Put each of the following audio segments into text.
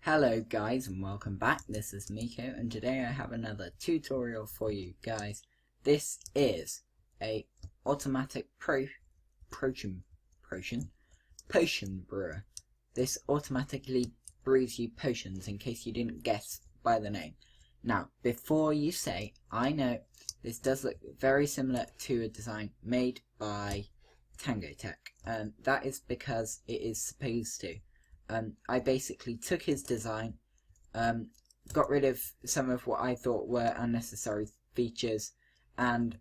Hello guys and welcome back. This is Miko and today I have another tutorial for you guys. This is a automatic potion brewer. This automatically brews you potions, in case you didn't guess by the name. Now before you say, I know this does look very similar to a design made by Tango Tech, and that is because it is supposed to. I basically took his design, got rid of some of what I thought were unnecessary features, and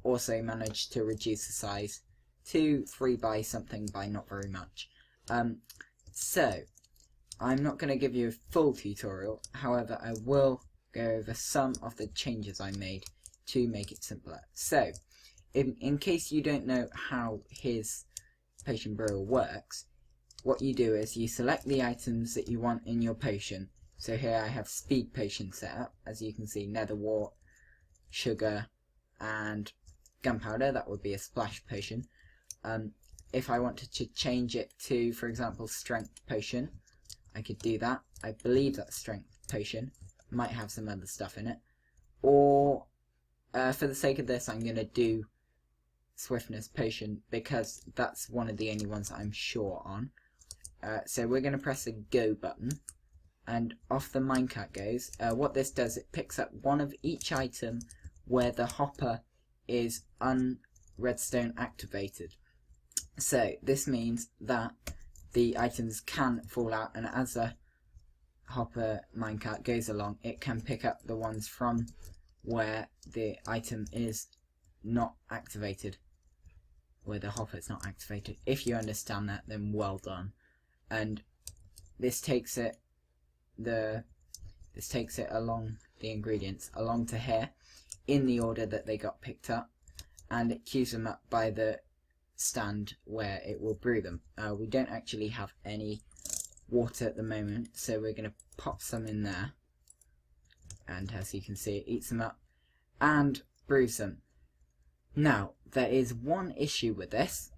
also managed to reduce the size to 3 by something by not very much. So, I'm not going to give you a full tutorial, however I will go over some of the changes I made to make it simpler. So, in case you don't know how his potion brewer works, what you do is you select the items that you want in your potion. So here I have speed potion set up, as you can see, nether wart, sugar and gunpowder. That would be a splash potion. If I wanted to change it to, for example, strength potion, I could do that. I believe that strength potion might have some other stuff in it, or for the sake of this I'm going to do swiftness potion because that's one of the only ones that I'm sure on. So we're going to press the go button and off the minecart goes. What this does, it picks up one of each item where the hopper is redstone activated. So this means that the items can fall out, and as the hopper minecart goes along, it can pick up the ones from where the item is not activated, where the hopper is not activated. If you understand that, then well done. And this takes it along the ingredients along to here in the order that they got picked up, and it queues them up by the stand where it will brew them. We don't actually have any water at the moment, so we're going to pop some in there, and as you can see, it eats them up and brews them. Now there is one issue with this,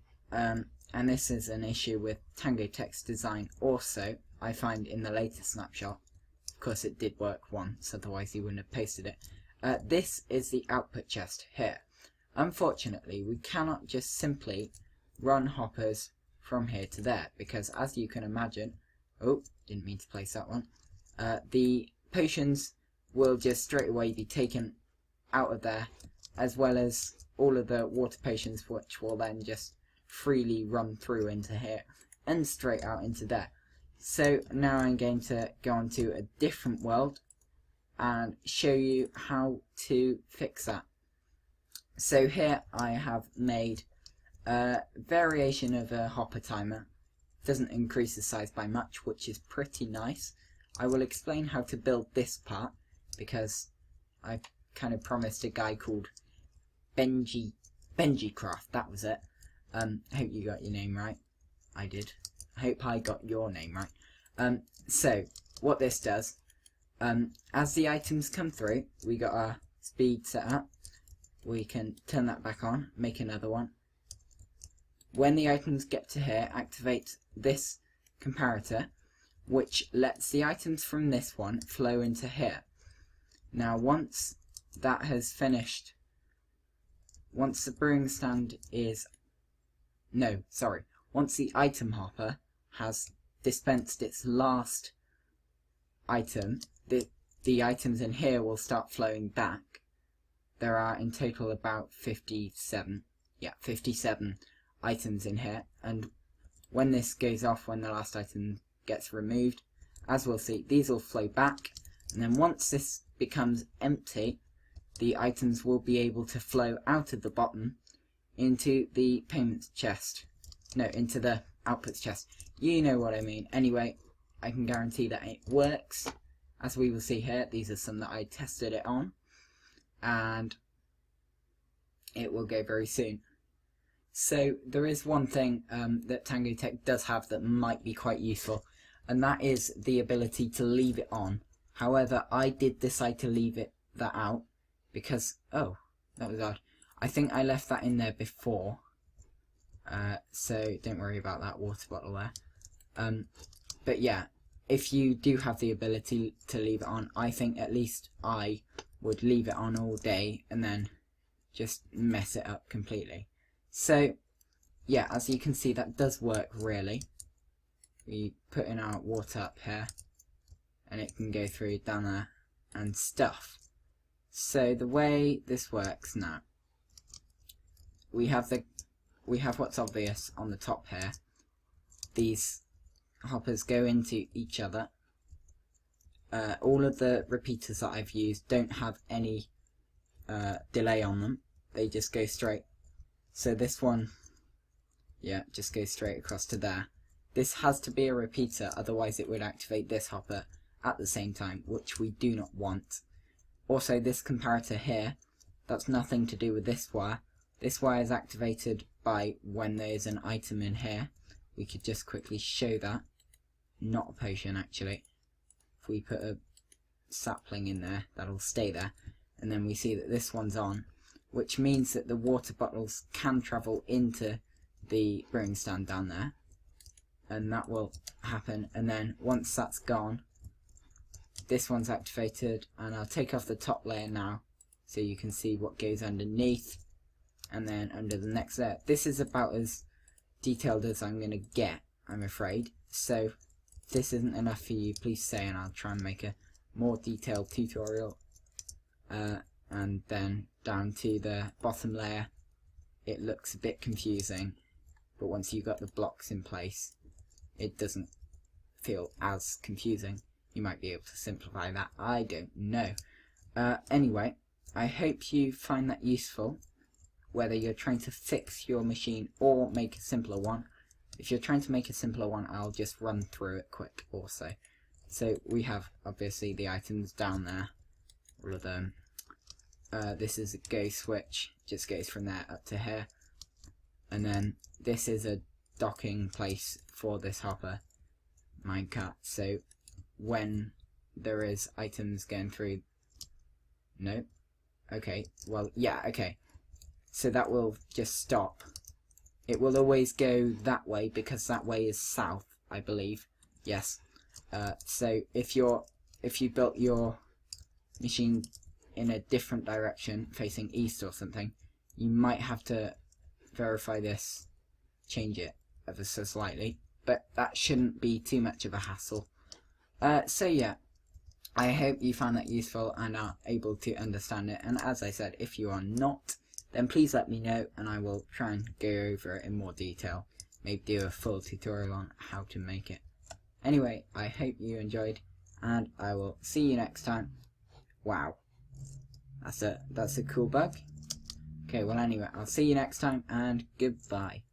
and this is an issue with Tango Tech's design also, I find, in the latest snapshot. Of course it did work once, otherwise he wouldn't have pasted it. This is the output chest here. Unfortunately, we cannot just simply run hoppers from here to there, because as you can imagine, oh, didn't mean to place that one, the potions will just straight away be taken out of there, as well as all of the water potions, which will then just freely run through into here and straight out into there. So now I'm going to go on to a different world and show you how to fix that. So here I have made a variation of a hopper timer. It doesn't increase the size by much, which is pretty nice. I will explain how to build this part because I kind of promised a guy called Benji Craft, that was it. I hope you got your name right. I did. I hope I got your name right. So what this does, as the items come through, we got our speed set up. We can turn that back on, make another one. When the items get to here, activate this comparator, which lets the items from this one flow into here. Now once that has finished, once the brewing stand is once the item hopper has dispensed its last item, the items in here will start flowing back. There are in total about 57 items in here, and when this goes off, when the last item gets removed, as we'll see, these will flow back, and then once this becomes empty, the items will be able to flow out of the bottom into the payments chest. No, into the outputs chest. You know what I mean. Anyway, I can guarantee that it works. As we will see here, these are some that I tested it on, and it will go very soon. So there is one thing that Tango Tech does have that might be quite useful, and that is the ability to leave it on. However, I did decide to leave that out because, oh, that was odd. I think I left that in there before, so don't worry about that water bottle there. But yeah, if you do have the ability to leave it on, I think at least I would leave it on all day and then just mess it up completely. So yeah, as you can see, that does work really. We put in our water up here and it can go through down there and stuff. So the way this works now, we have what's obvious on the top here. These hoppers go into each other. All of the repeaters that I've used don't have any delay on them. They just go straight. So this one, yeah, just goes straight across to there. This has to be a repeater, otherwise it would activate this hopper at the same time, which we do not want. Also, this comparator here, that's nothing to do with this wire. This wire is activated by when there's an item in here. We could just quickly show that. Not a potion, actually. If we put a sapling in there, that'll stay there. And then we see that this one's on, which means that the water bottles can travel into the brewing stand down there. And that will happen. And then once that's gone, this one's activated. And I'll take off the top layer now, so you can see what goes underneath. And then under the next layer. This is about as detailed as I'm going to get, I'm afraid. So if this isn't enough for you, please say, and I'll try and make a more detailed tutorial. And then down to the bottom layer, it looks a bit confusing, but once you've got the blocks in place, it doesn't feel as confusing. You might be able to simplify that, I don't know. Anyway, I hope you find that useful, whether you're trying to fix your machine or make a simpler one. If you're trying to make a simpler one, I'll just run through it quick also. So we have obviously the items down there, all of them. This is a go switch, just goes from there up to here. And then this is a docking place for this hopper minecart. So when there is items going through, no, okay, well, yeah, okay. So that will just stop. It will always go that way because that way is south, I believe. Yes. So if you built your machine in a different direction, facing east or something, you might have to verify this, change it ever so slightly, but that shouldn't be too much of a hassle. So yeah, I hope you found that useful and are able to understand it, and as I said, if you are not, then please let me know and I will try and go over it in more detail, maybe do a full tutorial on how to make it. Anyway, I hope you enjoyed and I will see you next time. Wow, that's a cool bug. Okay, well anyway, I'll see you next time and goodbye.